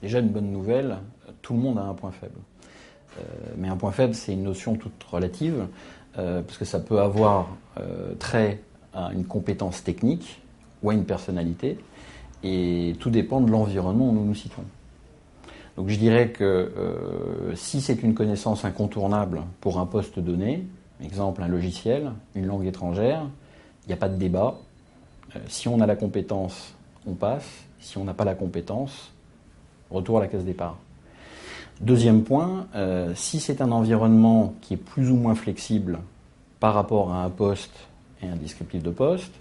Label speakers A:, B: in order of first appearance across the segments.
A: Déjà une bonne nouvelle, tout le monde a un point faible. Mais un point faible, c'est une notion toute relative, parce que ça peut avoir trait à une compétence technique ou à une personnalité, et tout dépend de l'environnement où nous nous situons. Donc je dirais que si c'est une connaissance incontournable pour un poste donné, exemple un logiciel, une langue étrangère, il n'y a pas de débat. Si on a la compétence, on passe. Si on n'a pas la compétence, retour à la case départ. Deuxième point, si c'est un environnement qui est plus ou moins flexible par rapport à un poste et un descriptif de poste,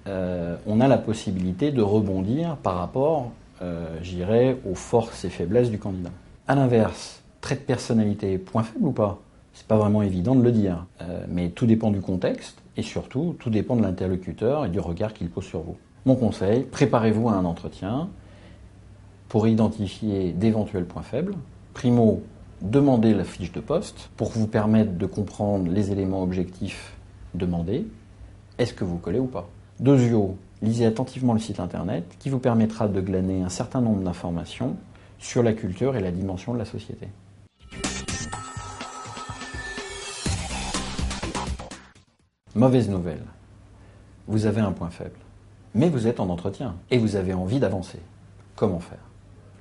A: on a la possibilité de rebondir par rapport, je dirais, aux forces et faiblesses du candidat. A l'inverse, trait de personnalité, point faible ou pas ? C'est pas vraiment évident de le dire, mais tout dépend du contexte et surtout, tout dépend de l'interlocuteur et du regard qu'il pose sur vous. Mon conseil, préparez-vous à un entretien pour identifier d'éventuels points faibles. Primo, demandez la fiche de poste pour vous permettre de comprendre les éléments objectifs demandés. Est-ce que vous collez ou pas ? Deuxio, lisez attentivement le site internet qui vous permettra de glaner un certain nombre d'informations sur la culture et la dimension de la société. Mauvaise nouvelle, vous avez un point faible, mais vous êtes en entretien et vous avez envie d'avancer. Comment faire ?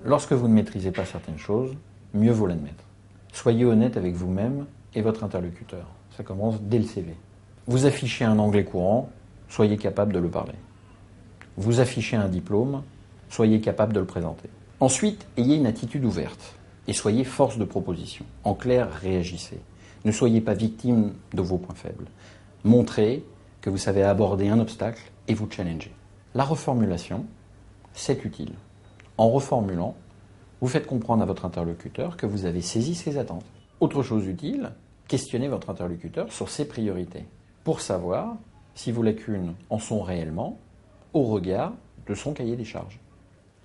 A: Lorsque vous ne maîtrisez pas certaines choses, mieux vaut l'admettre. Soyez honnête avec vous-même et votre interlocuteur. Ça commence dès le CV. Vous affichez un anglais courant, soyez capable de le parler. Vous affichez un diplôme, soyez capable de le présenter. Ensuite, ayez une attitude ouverte et soyez force de proposition. En clair, réagissez. Ne soyez pas victime de vos points faibles. Montrez que vous savez aborder un obstacle et vous challenger. La reformulation, c'est utile. En reformulant, vous faites comprendre à votre interlocuteur que vous avez saisi ses attentes. Autre chose utile, questionnez votre interlocuteur sur ses priorités pour savoir si vos lacunes en sont réellement au regard de son cahier des charges.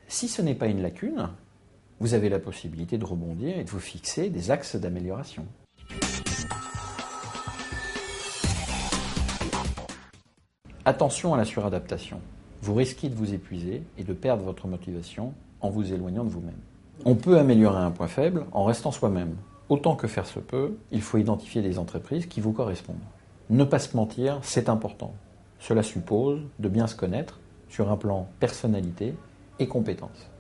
A: Si ce n'est pas une lacune, vous avez la possibilité de rebondir et de vous fixer des axes d'amélioration. Attention à la suradaptation. Vous risquez de vous épuiser et de perdre votre motivation en vous éloignant de vous-même. On peut améliorer un point faible en restant soi-même. Autant que faire se peut, il faut identifier des entreprises qui vous correspondent. Ne pas se mentir, c'est important. Cela suppose de bien se connaître sur un plan personnalité et compétence.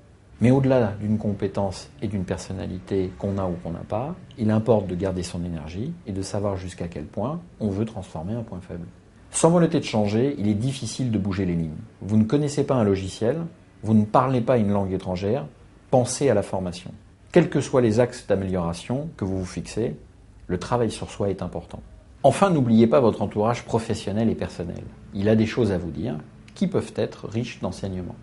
A: Mais au-delà d'une compétence et d'une personnalité qu'on a ou qu'on n'a pas, il importe de garder son énergie et de savoir jusqu'à quel point on veut transformer un point faible. Sans volonté de changer, il est difficile de bouger les lignes. Vous ne connaissez pas un logiciel, vous ne parlez pas une langue étrangère, pensez à la formation. Quels que soient les axes d'amélioration que vous vous fixez, le travail sur soi est important. Enfin, n'oubliez pas votre entourage professionnel et personnel. Il a des choses à vous dire qui peuvent être riches d'enseignements.